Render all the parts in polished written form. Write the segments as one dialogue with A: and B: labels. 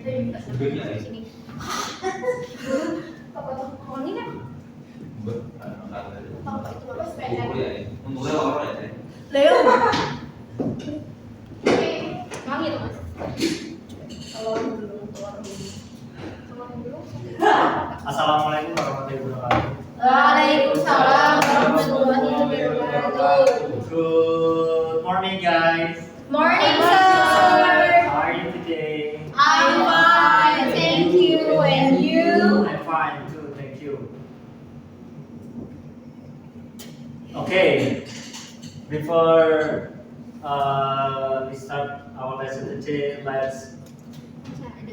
A: Sini. Apa tuh? Ini kan? Apa itu? Apa sepeda?
B: Untungnya orang ya.
A: Leo. Oke, manggil mas. Kalau belum keluar dulu. Keluar dulu.
C: Assalamualaikum warahmatullahi wabarakatuh.
A: Waalaikumsalam warahmatullahi wabarakatuh.
C: Good morning, guys.
A: Morning, sir.
C: How are you today?
A: I'm fine, thank you. And you?
C: I'm fine too, thank you. Okay, before we start our lesson today, let's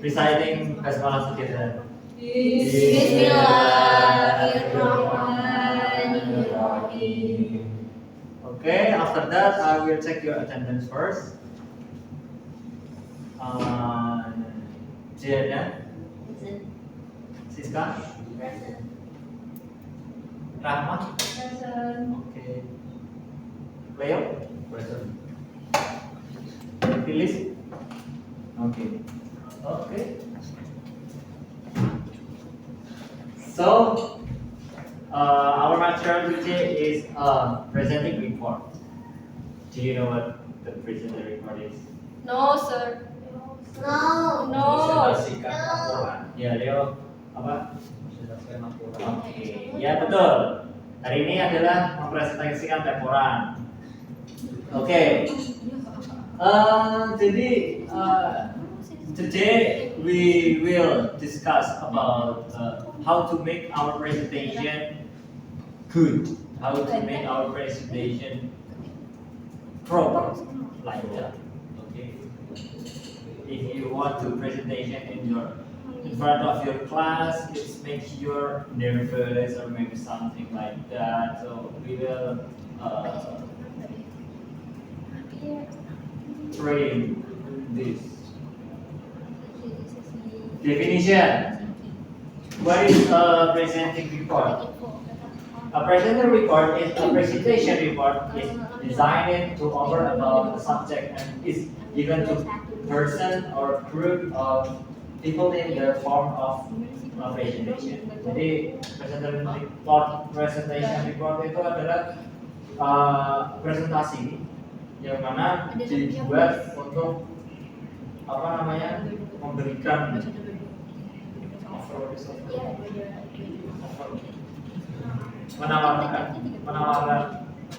C: reciting basmalah together.
A: Bismillahirrahmanirrahim.
C: Okay, after that I will check your attendance first. Jana, Siska, Rahma, okay, Leo,
B: Present.
C: Phyllis, okay, okay. So, our material today is presenting report. Do you know what the presenting report is?
A: No, sir. No.
B: Presentasikan laporan.
C: Ya, Leo, apa?
B: Presentasikan laporan.
C: Oke, ya betul. Hari ini adalah mempresentasikan laporan. Oke. Jadi today we will discuss about how to make our presentation good, how to make our presentation proper, like that. Okay. If you want to presentation in front of your class, it makes you nervous or maybe something like that. So we will train this. Definition. What is a presenting report? A presenting report is a presentation report is designed to offer about the subject and is given to person or group of people in the form of a presentation. Jadi presentation report itu adalah presentasi yang mana dibuat untuk memberikan menawarkan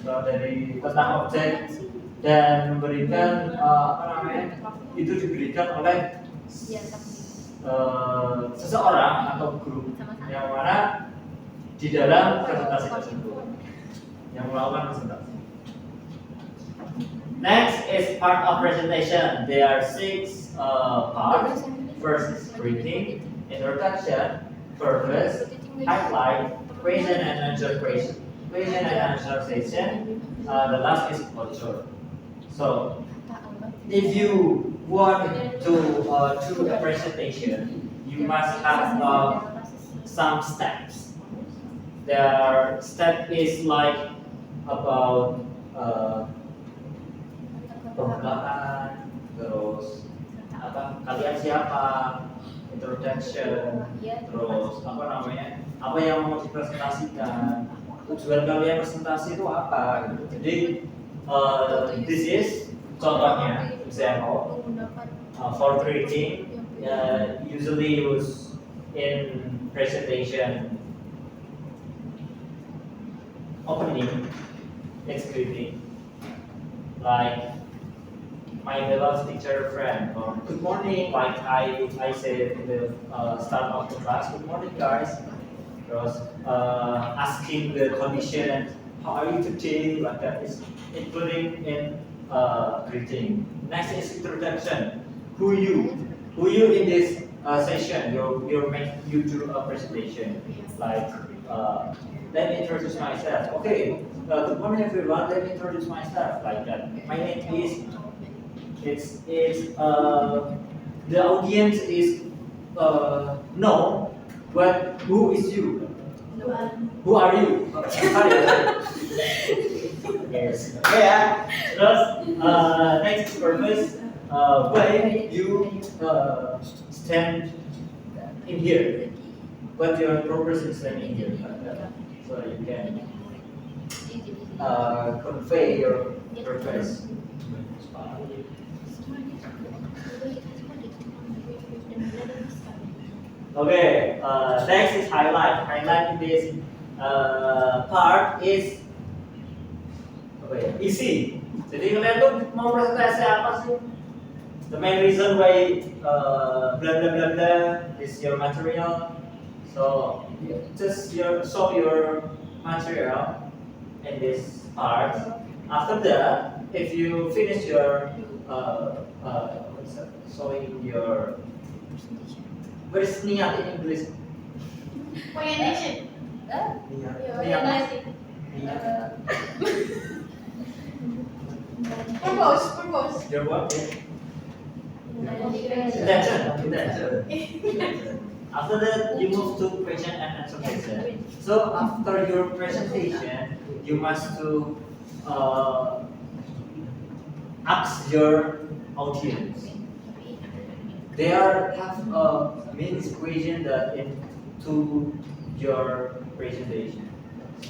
C: dari tentang objek dan memberikan itu diberikan oleh seseorang atau grup yang mana di dalam presentasi tersebut yang melakukan presentasi. Next is part of presentation. There are 6 parts. First is greeting, introduction, purpose, highlight, question and answer session. The last is closure. So, if you want to do a presentation, you must have some steps. The step is like about pembukaan, terus kalian siapa, introduction, terus apa yang mau dipresentasikan, tujuan kalian presentasi itu apa gitu. Jadi this is contohnya, example for greeting, usually used in presentation opening. It's greeting, like my beloved teacher friend, or good morning, like I said in the start of the class, good morning guys. Terus asking the condition, how are you today, like that is including in greeting. Next is introduction. Who you in this session? You make you do a presentation. Like let me introduce myself. Okay, good morning everyone. Let me introduce myself. Like that. My name is. The audience is no, but who is you? Who are you? Yes. Yeah. Terus next purpose, why you stand in here, but your purpose is standing here. So you can convey your purpose. Okay, next is highlight. Highlight in this part is easy. Jadi kalian tuh mau presentasi apa sih? The main reason why blah blah blah blah is your material. So just show your material in this part. After that, if you finish your showing your what is niat in English?
A: Orientation.
C: Niat.
A: Purpose.
C: Your what? Intention. After that, you move to question and answer session. So after your presentation, you must to ask your audience. They have a main question that into your presentation.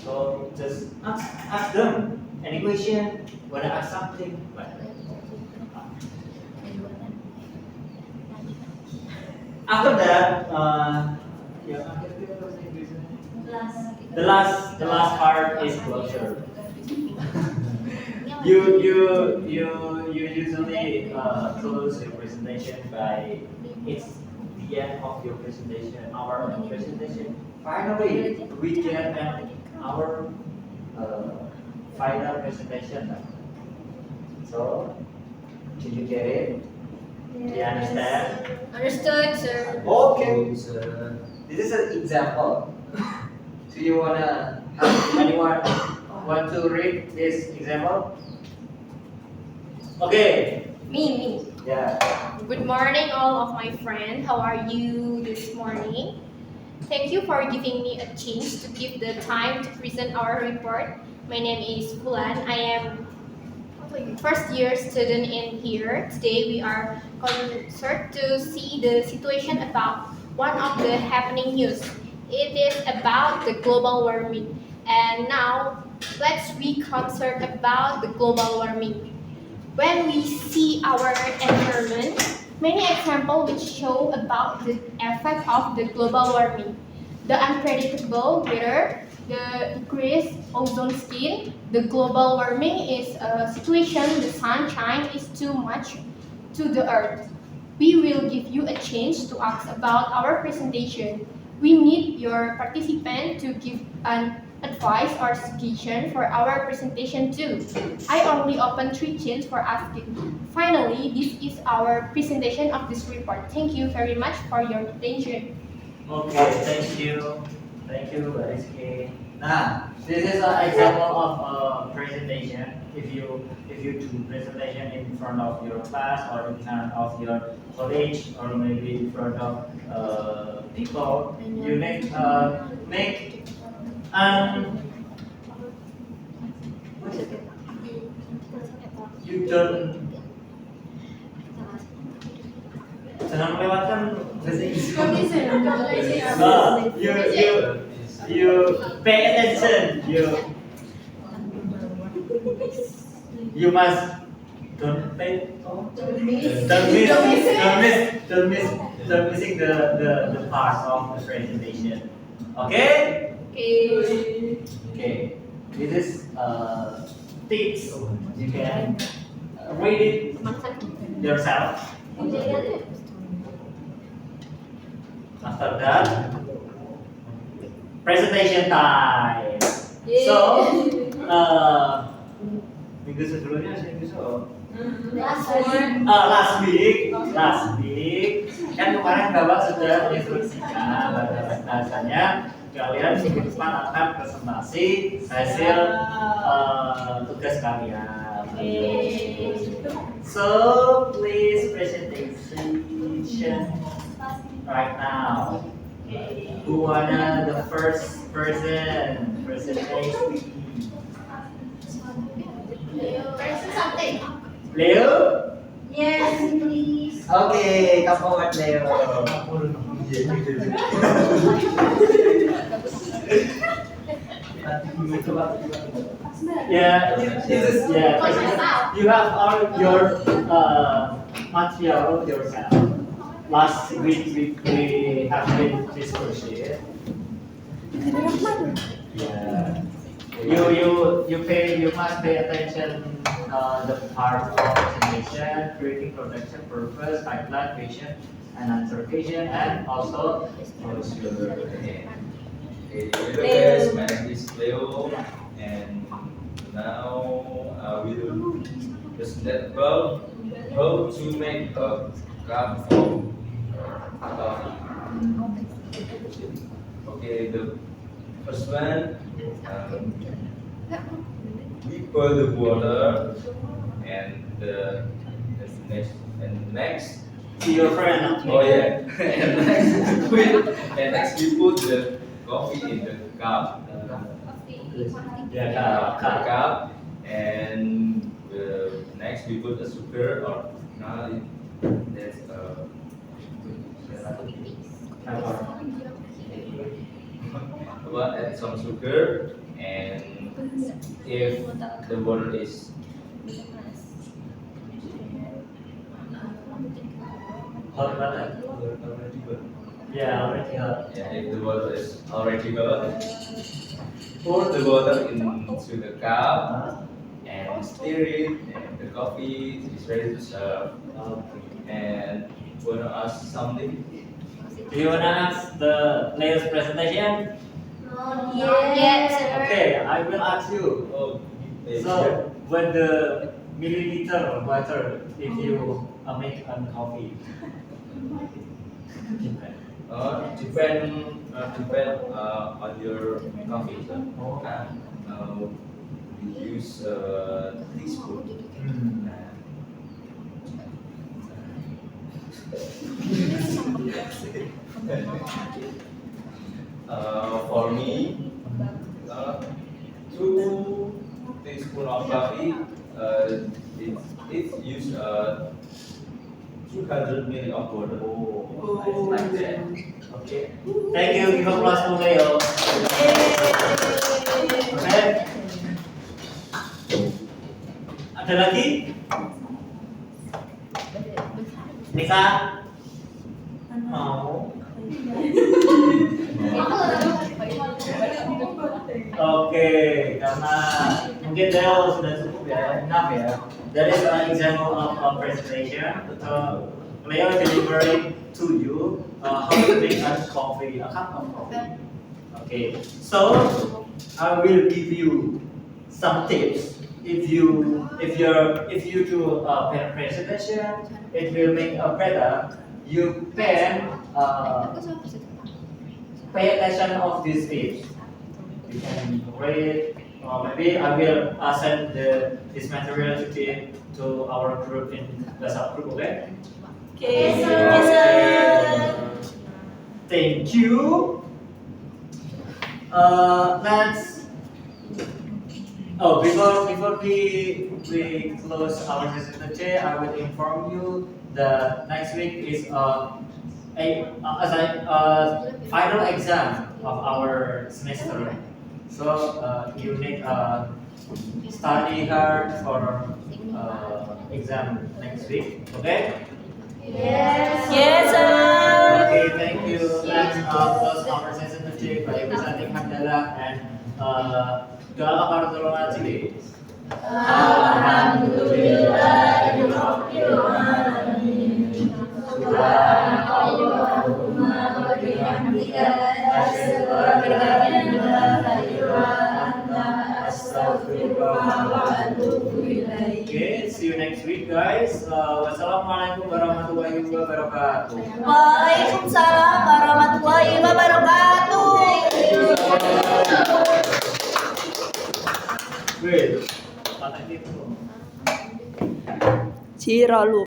C: So just ask them any question. Wanna ask something? After that, the last part is closure. You usually close your presentation by it's the end of your presentation, our presentation. Finally, we get our final presentation. So, did you get it? Do you understand?
A: Understood, sir.
C: Okay. This is an example. Do you anyone want to read this example? Okay.
A: Me.
C: Yeah.
A: Good morning, all of my friends. How are you this morning? Thank you for giving me a chance to give the time to present our report. My name is Bulan. I am first year student in here. Today we are concerned to see the situation about one of the happening news. It is about the global warming. And now let's be concerned about the global warming. When we see our environment, many examples which show about the effect of the global warming. The unpredictable weather, the decreased ozone skin, the global warming is a situation the sunshine is too much to the earth. We will give you a chance to ask about our presentation. We need your participant to give an advice or suggestion for our presentation too. I only open 3 chances for asking. Finally, this is our presentation of this report. Thank you very much for your attention.
C: Okay, thank you, Rizky. Nah, this is an example of a presentation. If you do presentation in front of your class or in front of your college or maybe in front of people, you need make you don't jangan melewatkan bahasa Inggris. You pay attention. You must don't missing the part of the presentation. Okay? Okay. This is tips. You can read it yourself. After that, presentation time. So, minggu sebelumnya last week kan kemarin Bapak sudah instruksikan bahasanya kalian minggu depan akan presentasi hasil tugas kalian. So please presentation right now. Who wanna the first person presentation?
A: Person something.
C: Leo?
A: Yes, please.
C: Okay, come forward, Leo. Yeah, this is yeah. You have all your material yourself. Last week we have been discussing it. Yeah. You must pay attention the part of presentation, creating production purpose, pipeline vision, and observation, and also brochure.
B: Okay, hello guys, my name is Leo, and now I will present about how to make a cup of coffee. Okay, the first one, we pour the water, and the next.
C: To your friend.
B: Oh yeah. And next we put the coffee in the cup.
C: Yeah,
B: Cup. And next we put the sugar or now that's add some sugar, and if the water is
C: Hot water. Yeah, already hot.
B: yeah, if the water is already hot, pour the water into the cup and stir it, and the coffee is ready to serve. And wanna ask something?
C: Do you wanna ask the Leo's presentation?
A: Yes.
C: Okay, I will ask you.
B: Oh,
C: So, when the milliliter of water, if you make a coffee,
B: depend on your coffee. So, we use teaspoon. For me, 2 teaspoon of coffee. It use 200 ml of water. Like that.
C: okay. Thank you, give applause to Leo. Okay. Ada lagi? Nisa? Mau? Oke, karena mungkin Leo sudah cukup ya, enough ya. That is an example of a presentation. Leo delivering to you how to make a coffee, a cup of coffee. Okay, so I will give you some tips. If you do a presentation, it will make a better. You can pay attention of these tips. You can read, or maybe I will send this material to our group in WhatsApp group, okay?
A: Okay,
C: Thank you. Let's. Oh, before we close our session today, I will inform you that next week is final exam of our semester. So you need study hard for exam next week. Okay?
A: Yes, sir.
C: Okay, thank you. Let's close our session today by presenting hamdalah and doa kafaratul majlis.
A: Alhamdulillahirabbil alamin. Subhanallahumma wa bihamdika asyhadu an la ilaha illa anta astaghfiruka wa atubu ilaik.
C: Okay, see you next week, guys. Wassalamualaikum warahmatullahi wabarakatuh.
A: Waalaikumsalam warahmatullahi wabarakatuh.
C: Wait, patah gitu.
D: Cira lu.